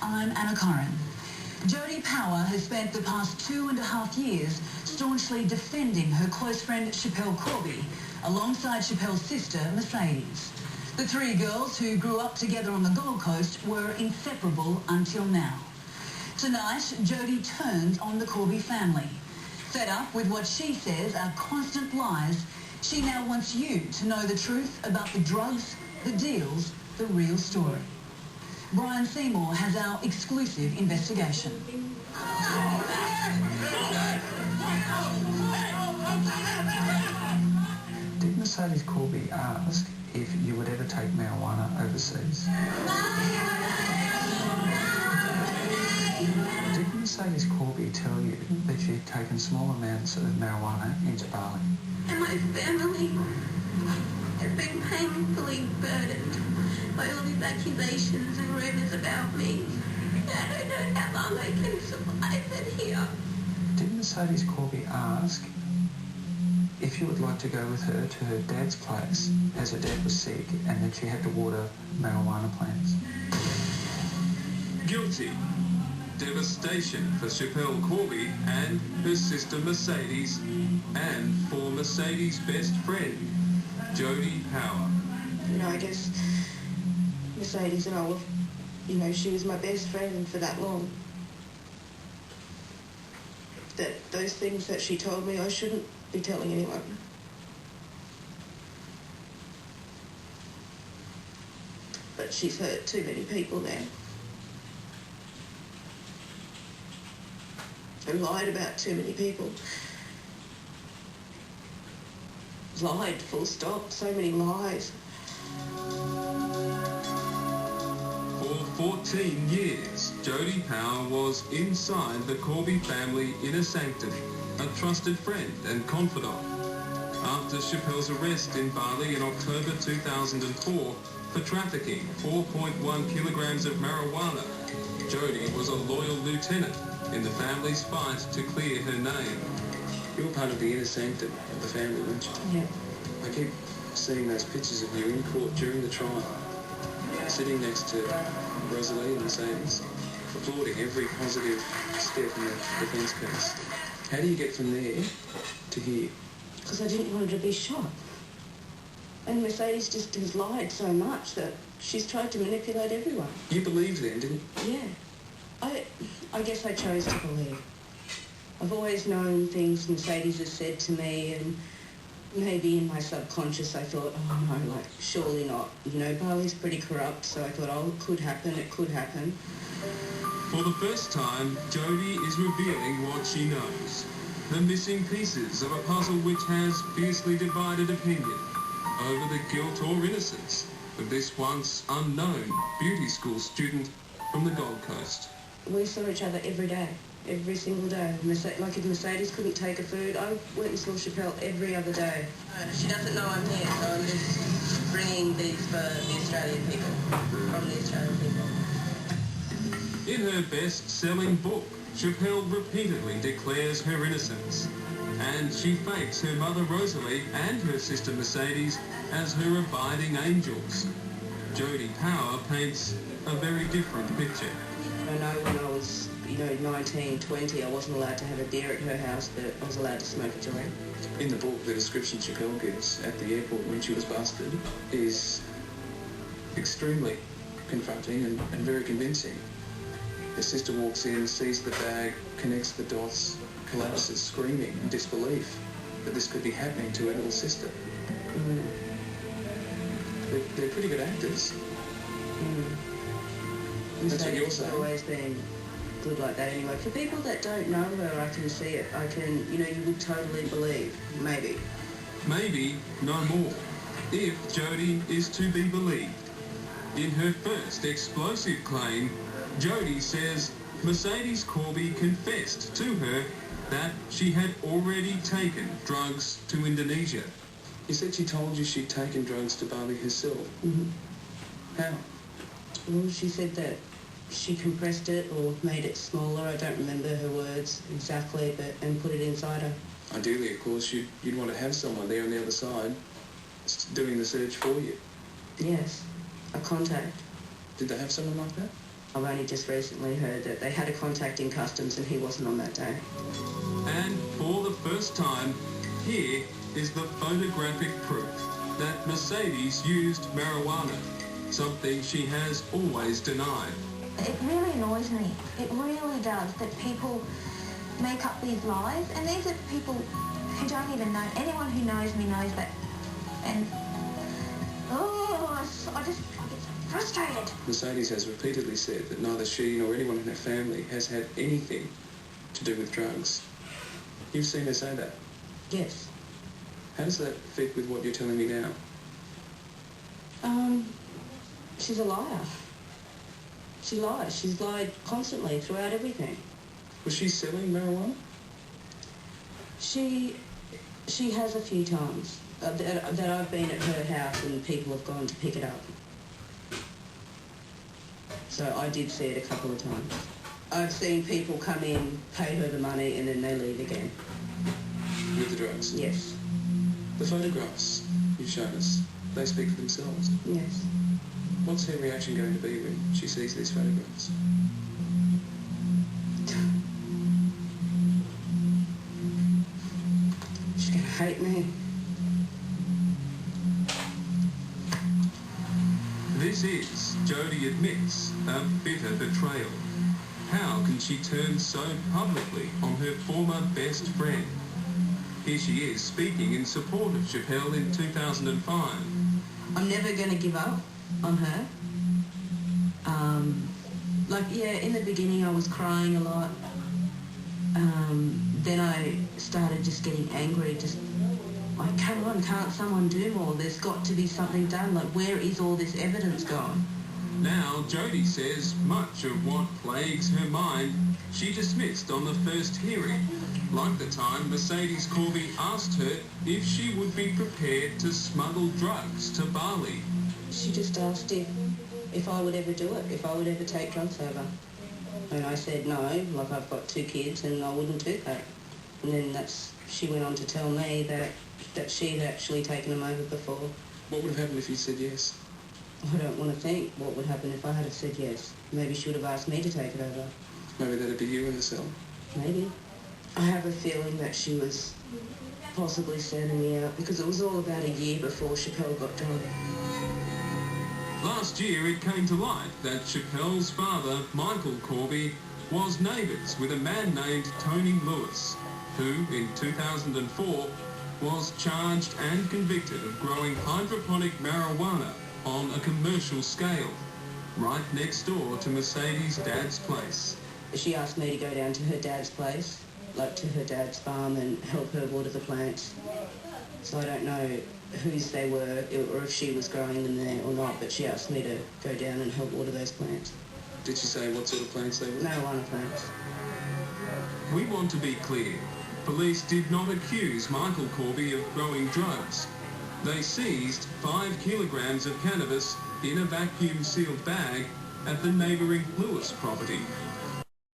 I'm Anna Corrin. Jodie Power has spent the past 2.5 years staunchly defending her close friend Schapelle Corby alongside Schapelle's sister Mercedes. The three girls who grew up together on the Gold Coast were inseparable until now. Tonight, Jodie turns on the Corby family. Fed up with what she says are constant lies, she now wants you to know the truth about the drugs, the deals, the real story. Brian Seymour has our exclusive investigation. Did Mercedes Corby ask if you would ever take marijuana overseas? Did Mercedes Corby tell you that she had taken small amounts of marijuana into Bali? And my family has been painfully burdened by all these accusations and rumours about me. I don't know how long I can survive it here. Did Mercedes Corby ask if you would like to go with her to her dad's place as her dad was sick and that she had to water marijuana plants? Guilty. Devastation for Schapelle Corby and her sister Mercedes, and for Mercedes' best friend, Jodie Power. I guess Mercedes and I were, she was my best friend for that long. That those things that she told me I shouldn't be telling anyone. But she's hurt too many people now. And lied about too many people. Lied, full stop. So many lies. For 14 years, Jodie Power was inside the Corby family inner sanctum, a trusted friend and confidant. After Schapelle's arrest in Bali in October 2004 for trafficking 4.1 kilograms of marijuana, Jodie was a loyal lieutenant in the family's fight to clear her name. You were part of the inner sanctum of the family, weren't you? Yeah. I keep seeing those pictures of you in court during the trial, sitting next to Rosalie and Mercedes, applauding every positive step in the defence case. How do you get from there to here? Because I didn't want her to be shot. And Mercedes just has lied so much that she's tried to manipulate everyone. You believed then, didn't you? Yeah. I guess I chose to believe. I've always known things Mercedes has said to me, and maybe in my subconscious I thought, oh no, surely not. Bali's pretty corrupt, so I thought, oh, it could happen. For the first time, Jodie is revealing what she knows. The missing pieces of a puzzle which has fiercely divided opinion over the guilt or innocence of this once unknown beauty school student from the Gold Coast. We saw each other every day, every single day. Like if Mercedes couldn't take her food, I went and saw Schapelle every other day. She doesn't know I'm here, so I'm just bringing these for the Australian people, from the Australian people. In her best-selling book, Schapelle repeatedly declares her innocence, and she fakes her mother Rosalie and her sister Mercedes as her abiding angels. Jodie Power paints a very different picture. I know when I was, 19, 20, I wasn't allowed to have a beer at her house, but I was allowed to smoke a joint. In the book, the description Schapelle gives at the airport when she was busted is extremely confronting and very convincing. Her sister walks in, sees the bag, connects the dots, collapses, screaming in disbelief that this could be happening to her little sister. Mm. They're pretty good actors. Mm. That's what you're saying. She's always been good like that anyway. For people that don't know her, I can see it. You would totally believe. Maybe. Maybe no more, if Jodie is to be believed. In her first explosive claim, Jodie says Mercedes Corby confessed to her that she had already taken drugs to Indonesia. You said she told you she'd taken drugs to Bali herself. Mm-hmm. How? Well, she said that she compressed it or made it smaller. I don't remember her words exactly, and put it inside her. Ideally, of course, you'd want to have someone there on the other side doing the search for you. Yes, a contact. Did they have someone like that? I've only just recently heard that they had a contact in customs and he wasn't on that day. And for the first time, here is the photographic proof that Mercedes used marijuana, something she has always denied. It really annoys me. It really does that people make up these lies, and these are people who don't even know. Anyone who knows me knows that. And I get frustrated. Mercedes has repeatedly said that neither she nor anyone in her family has had anything to do with drugs. You've seen her say that? Yes. How does that fit with what you're telling me now? She's a liar. She lies. She's lied constantly throughout everything. Was she selling marijuana? She has a few times that I've been at her house and people have gone to pick it up. So I did see it a couple of times. I've seen people come in, pay her the money, and then they leave again. With the drugs? Yes. The photographs you've shown us, they speak for themselves. Yes. What's her reaction going to be when she sees these photographs? She's going to hate me. This is, Jodie admits, a bitter betrayal. How can she turn so publicly on her former best friend? Here she is speaking in support of Schapelle in 2005. I'm never going to give up on her. In the beginning I was crying a lot. Then I started just getting angry, just like, come on, can't someone do more? There's got to be something done. Like, where is all this evidence gone? Now, Jodie says much of what plagues her mind she dismissed on the first hearing, like the time Mercedes Corby asked her if she would be prepared to smuggle drugs to Bali. She just asked if I would ever do it, if I would ever take drugs over. And I said no, like I've got 2 kids and I wouldn't do that. And then she went on to tell me that she'd actually taken them over before. What would have happened if you said yes? I don't want to think what would happen if I had have said yes. Maybe she would have asked me to take it over. Maybe that'd be you in the cell. Maybe. I have a feeling that she was possibly sending me out because it was all about a year before Schapelle got done. Last year it came to light that Schapelle's father, Michael Corby, was neighbours with a man named Tony Lewis, who in 2004 was charged and convicted of growing hydroponic marijuana on a commercial scale, right next door to Mercedes' dad's place. She asked me to go down to her dad's place, like to her dad's farm, and help her water the plants. So I don't know whose they were or if she was growing them there or not, but she asked me to go down and help water those plants. Did she say what sort of plants they were? Marijuana plants. We want to be clear. Police did not accuse Michael Corby of growing drugs. They seized 5 kilograms of cannabis in a vacuum-sealed bag at the neighbouring Lewis property.